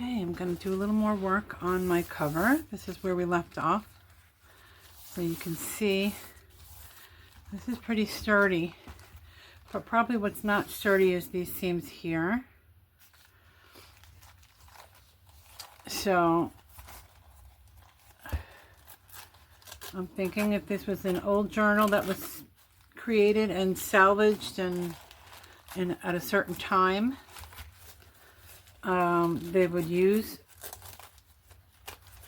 Okay, I'm going to do a little more work on my cover. This is where we left off. So you can see this is pretty sturdy, but probably what's not sturdy is these seams here. So I'm thinking if this was an old journal that was created and salvaged and at a certain time, they would use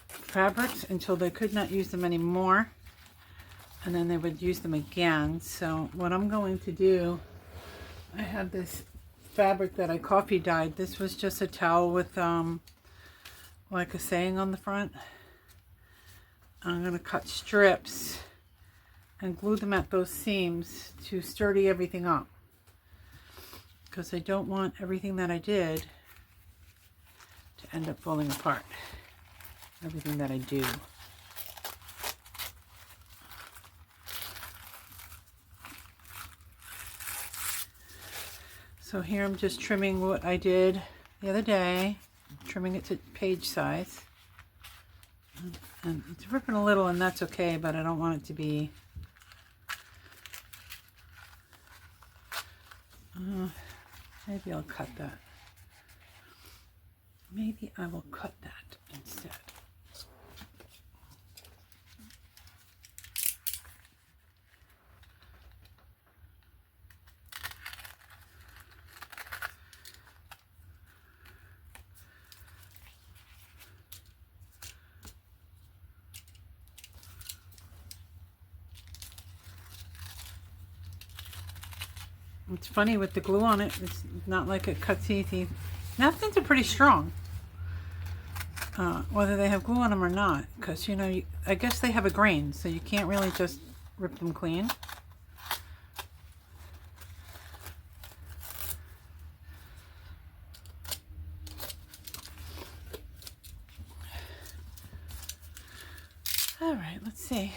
fabrics until they could not use them anymore, and then they would use them again. So what I'm going to do, I have this fabric that I coffee dyed. This was just a towel with like a saying on the front. I'm going to cut strips and glue them at those seams to sturdy everything up, because I don't want everything that I did to end up falling apart. Everything that I do. So here I'm just trimming what I did the other day, trimming it to page size. And it's ripping a little, and that's okay, but I don't want it to be maybe I'll cut that. Maybe I will cut that instead. It's funny with the glue on it, it's not like it cuts easy. Napkins are pretty strong, whether they have glue on them or not, because you know, I guess they have a grain, so you can't really just rip them clean. All right, let's see.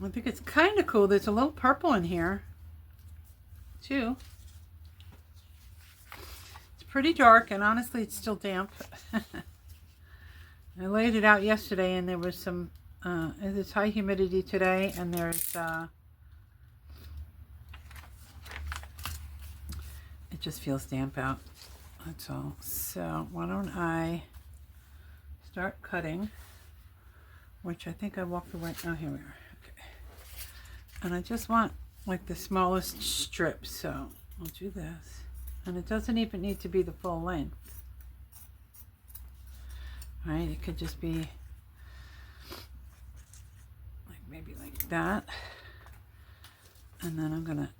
I think it's kind of cool. There's a little purple in here too. It's pretty dark, and honestly it's still damp. I laid it out yesterday, and there was some it's high humidity today, and there's it just feels damp out, that's all. So why don't I start cutting, which I think I walked away. Oh, here we are. And I just want like the smallest strip, so I'll do this. And it doesn't even need to be the full length. Right? It could just be like maybe like that. And then I'm gonna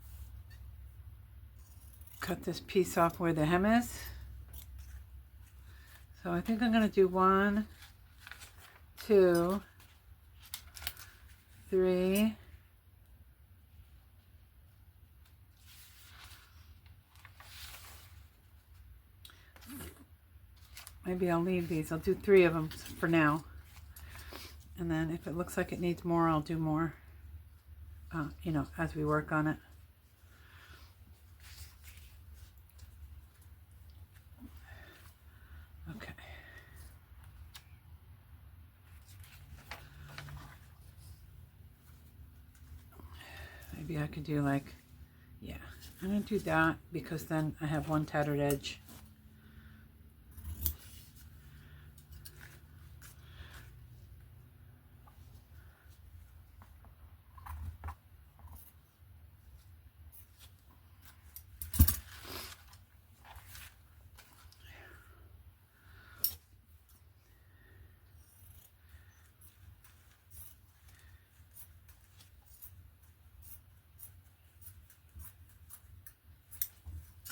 cut this piece off where the hem is. So I think I'm gonna do 1, 2, 3. Maybe I'll leave these. I'll do 3 of them for now. And then if it looks like it needs more, I'll do more, you know, as we work on it. Okay. Maybe I could do like, yeah, I'm going to do that because then I have one tattered edge.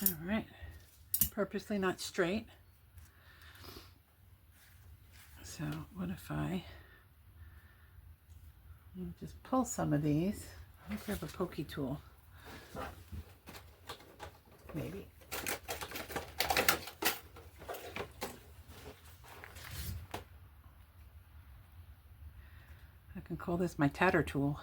All right, purposely not straight. So what if I just pull some of these? Let me grab a pokey tool. Maybe. I can call this my tatter tool.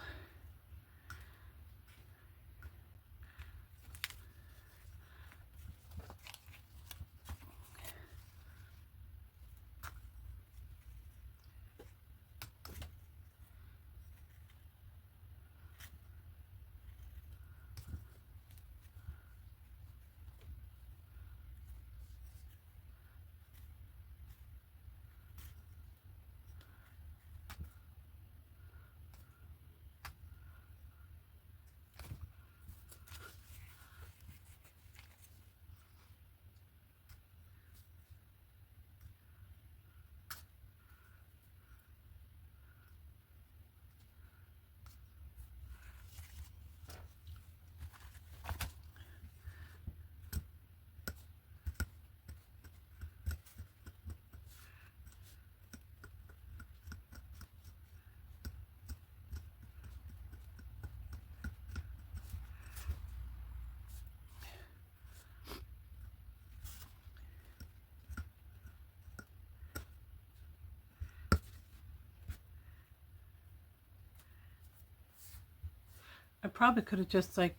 probably could have just like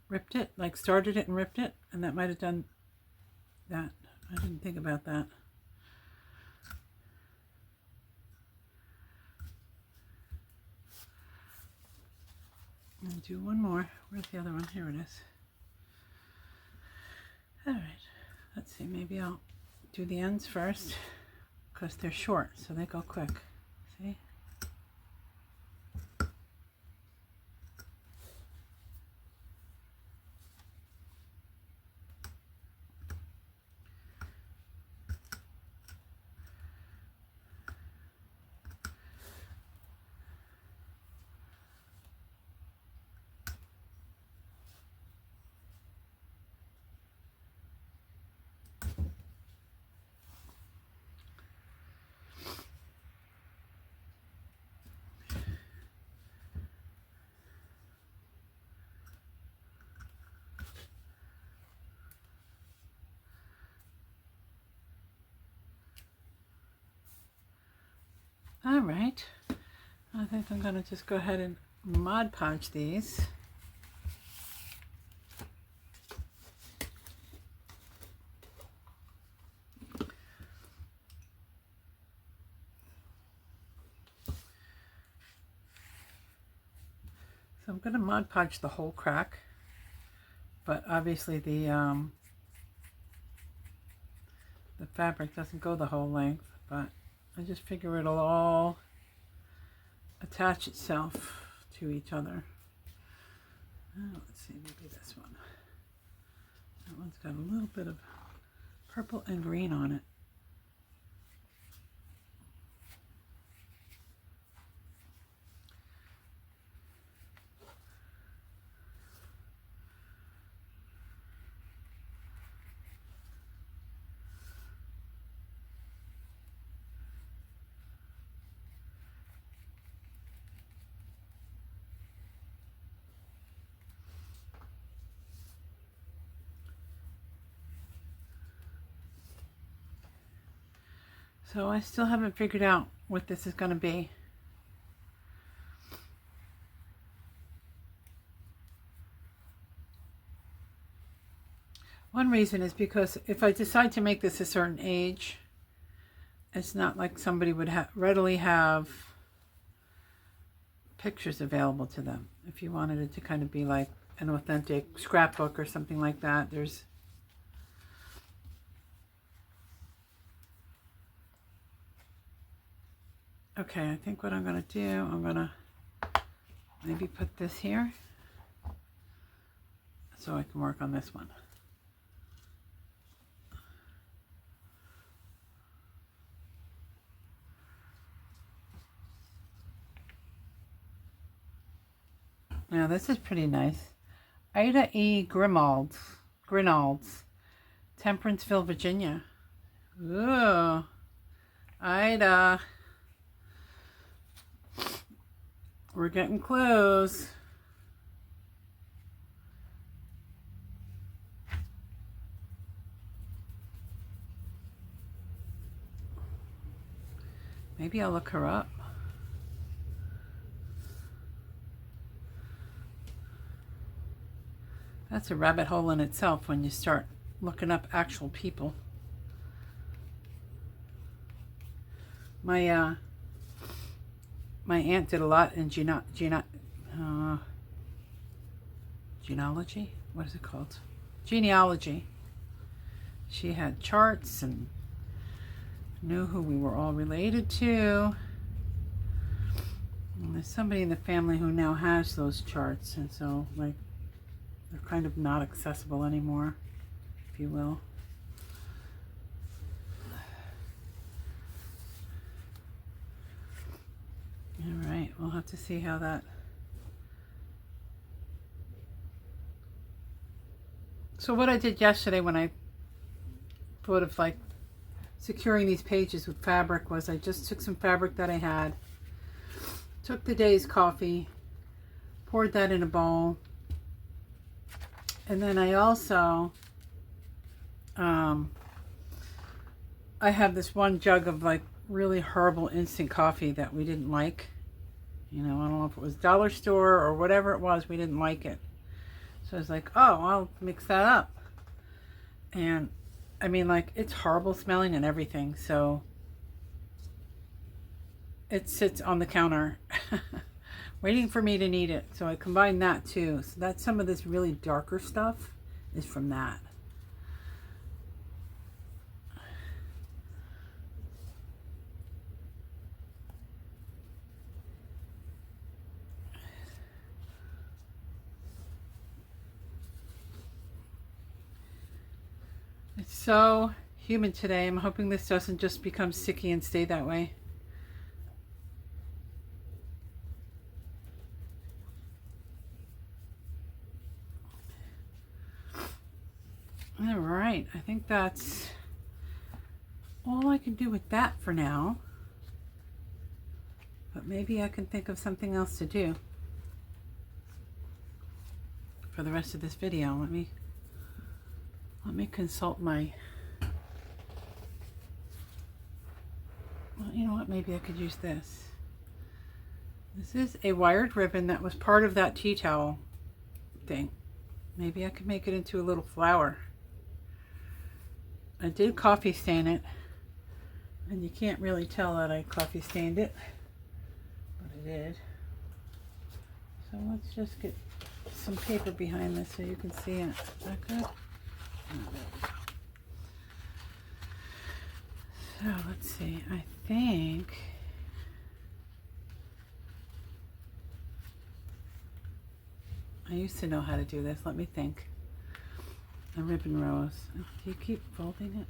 ripped it, like started it and ripped it, and that might have done that. I didn't think about that. And do one more. Where's the other one? Here it is. All right, let's see, maybe I'll do the ends first because they're short, so they go quick. See? All right, I think I'm going to just go ahead and Mod Podge these. So I'm going to Mod Podge the whole crack, but obviously the fabric doesn't go the whole length, but I just figure it'll all attach itself to each other. Oh, let's see, maybe this one. That one's got a little bit of purple and green on it. So I still haven't figured out what this is going to be. One reason is because if I decide to make this a certain age, it's not like somebody would readily have pictures available to them. If you wanted it to kind of be like an authentic scrapbook or something like that, there's okay, I think what I'm going to do, I'm going to maybe put this here so I can work on this one. Now this is pretty nice. Ida E. Grinalds, Temperanceville, Virginia. Ooh, Ida. We're getting close. Maybe I'll look her up. That's a rabbit hole in itself when you start looking up actual people. My aunt did a lot in genealogy? What is it called? Genealogy. She had charts and knew who we were all related to. And there's somebody in the family who now has those charts, and so like they're kind of not accessible anymore, if you will. All right, we'll have to see how that. So what I did yesterday when I thought of like securing these pages with fabric was I just took some fabric that I had, took the day's coffee, poured that in a bowl, and then I also I have this one jug of like really herbal instant coffee that we didn't like, You know, I don't know if it was dollar store or whatever it was. We didn't like it. So I was like, oh, I'll mix that up. And I mean, like, it's horrible smelling and everything. So it sits on the counter waiting for me to need it. So I combined that too. So that's some of this really darker stuff is from that. It's so humid today. I'm hoping this doesn't just become sticky and stay that way. All right, I think that's all I can do with that for now. But maybe I can think of something else to do for the rest of this video. Let me consult my... Well, you know what? Maybe I could use this. This is a wired ribbon that was part of that tea towel thing. Maybe I could make it into a little flower. I did coffee stain it, and you can't really tell that I coffee stained it, but I did. So let's just get some paper behind this so you can see it. Is that good? Oh, there we go. So let's see, I think I used to know how to do this. Let me think. A ribbon rose. Do you keep folding it?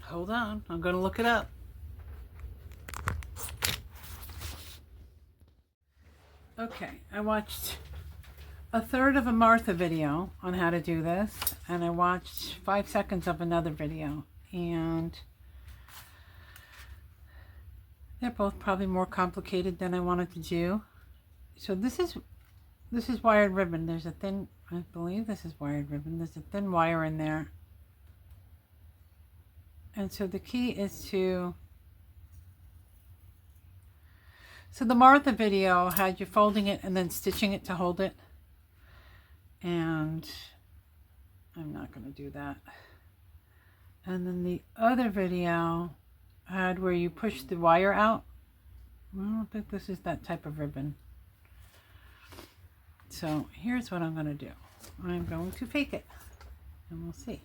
Hold on, I'm going to look it up. Okay, I watched a third of a Martha video on how to do this, and I watched 5 seconds of another video, and they're both probably more complicated than I wanted to do. So this is wired ribbon. There's a thin, I believe this is wired ribbon. There's a thin wire in there. And so the key is to, so the Martha video had you folding it and then stitching it to hold it. And I'm not going to do that. And then the other video had where you push the wire out. I don't think this is that type of ribbon. So here's what I'm going to do. I'm going to fake it, and we'll see.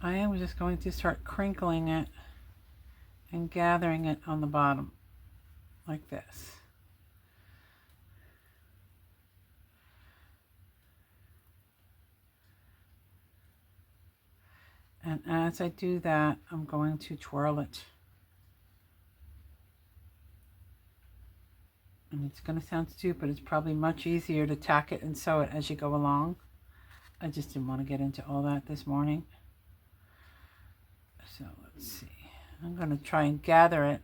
I am just going to start crinkling it and gathering it on the bottom like this. And as I do that, I'm going to twirl it. And it's going to sound stupid. It's probably much easier to tack it and sew it as you go along. I just didn't want to get into all that this morning. So let's see. I'm going to try and gather it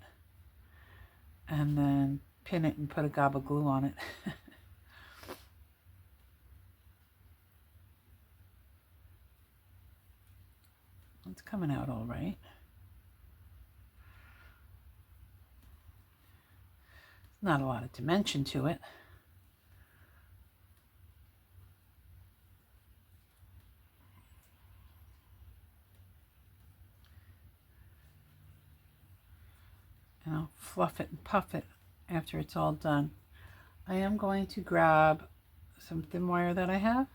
and then pin it and put a gob of glue on it. It's coming out all right. Not a lot of dimension to it. And I'll fluff it and puff it after it's all done. I am going to grab some thin wire that I have.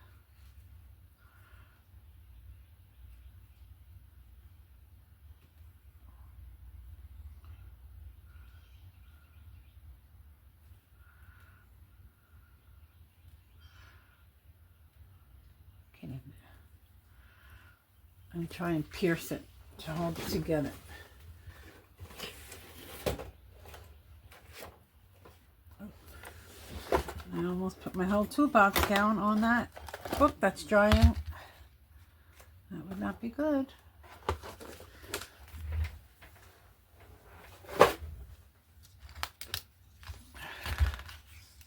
And try and pierce it to hold it together. I almost put my whole toolbox down on that book that's drying. not be good.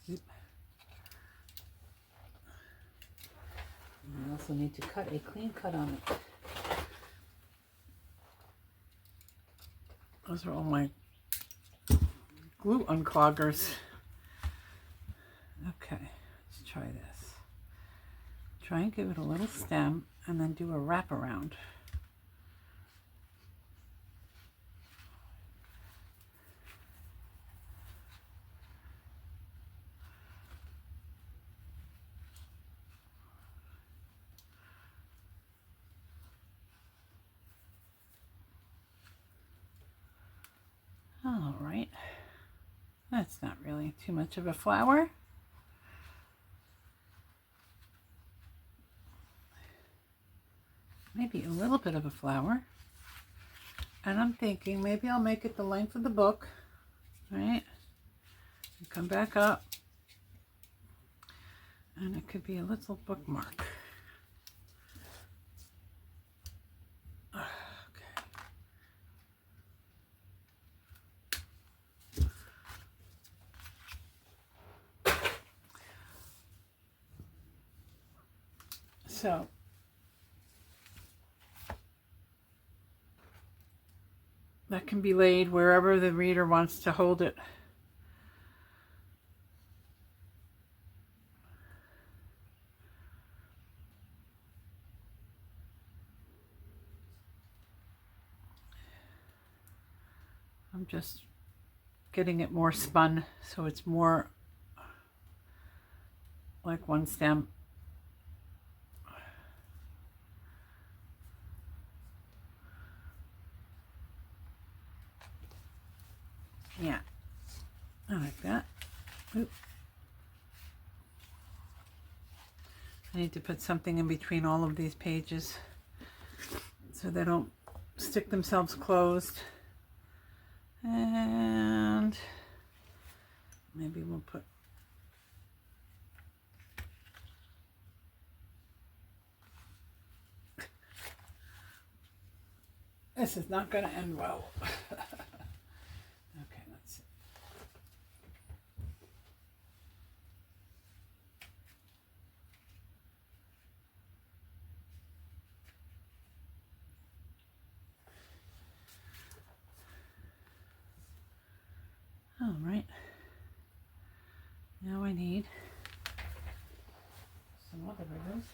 Oop. I also need to cut a clean cut on it. Those are all my glue uncloggers. Okay, let's try this. Try and give it a little stem and then do a wraparound. All right, that's not really too much of a flower. Maybe a little bit of a flower. And I'm thinking maybe I'll make it the length of the book, right? And come back up. And it could be a little bookmark. So that can be laid wherever the reader wants to hold it. I'm just getting it more spun so it's more like one stem. Yeah, I like that. Oop. I need to put something in between all of these pages so they don't stick themselves closed. And maybe we'll put this is not going to end well. Okay, let's see. All right. Now I need some other ribbons.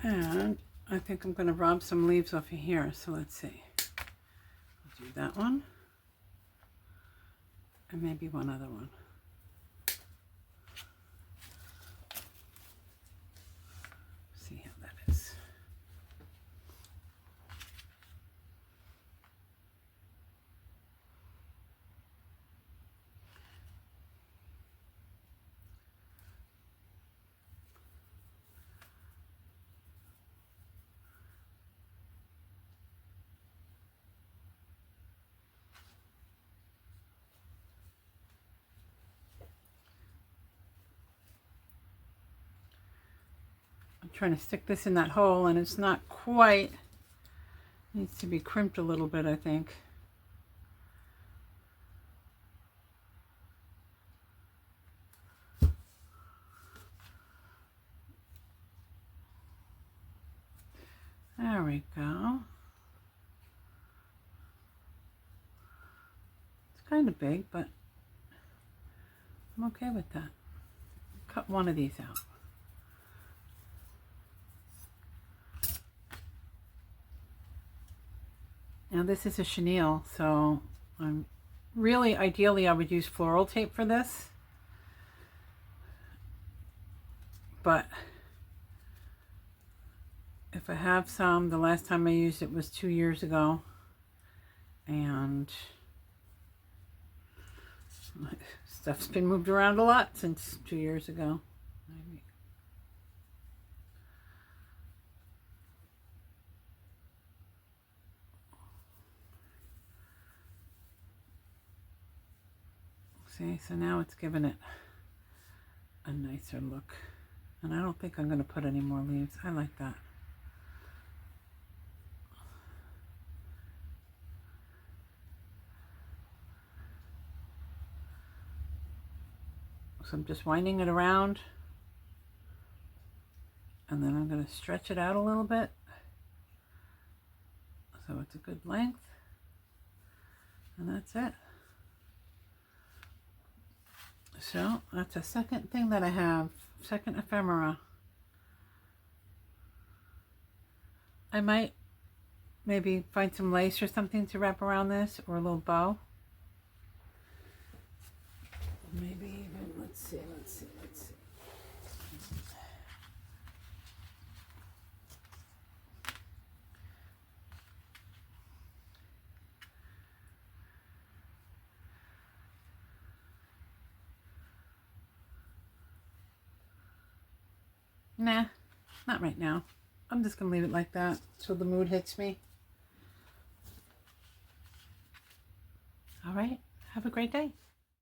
And I think I'm going to rob some leaves off of here. So let's see. I'll do that one. And maybe one other one. See how that is. Trying to stick this in that hole and it's not quite, needs to be crimped a little bit, I think. There we go. It's kind of big, but I'm okay with that. Cut one of these out. Now this is a chenille, so I'm really, ideally, I would use floral tape for this. But if I have some, the last time I used it was 2 years ago. And stuff's been moved around a lot since 2 years ago. See, so now it's given it a nicer look. And I don't think I'm going to put any more leaves. I like that. So I'm just winding it around. And then I'm going to stretch it out a little bit. So it's a good length. And that's it. So that's a second thing that I have. Second ephemera. I might maybe find some lace or something to wrap around this, or a little bow. Maybe even, let's see. Nah, not right now. I'm just going to leave it like that till the mood hits me. All right, have a great day.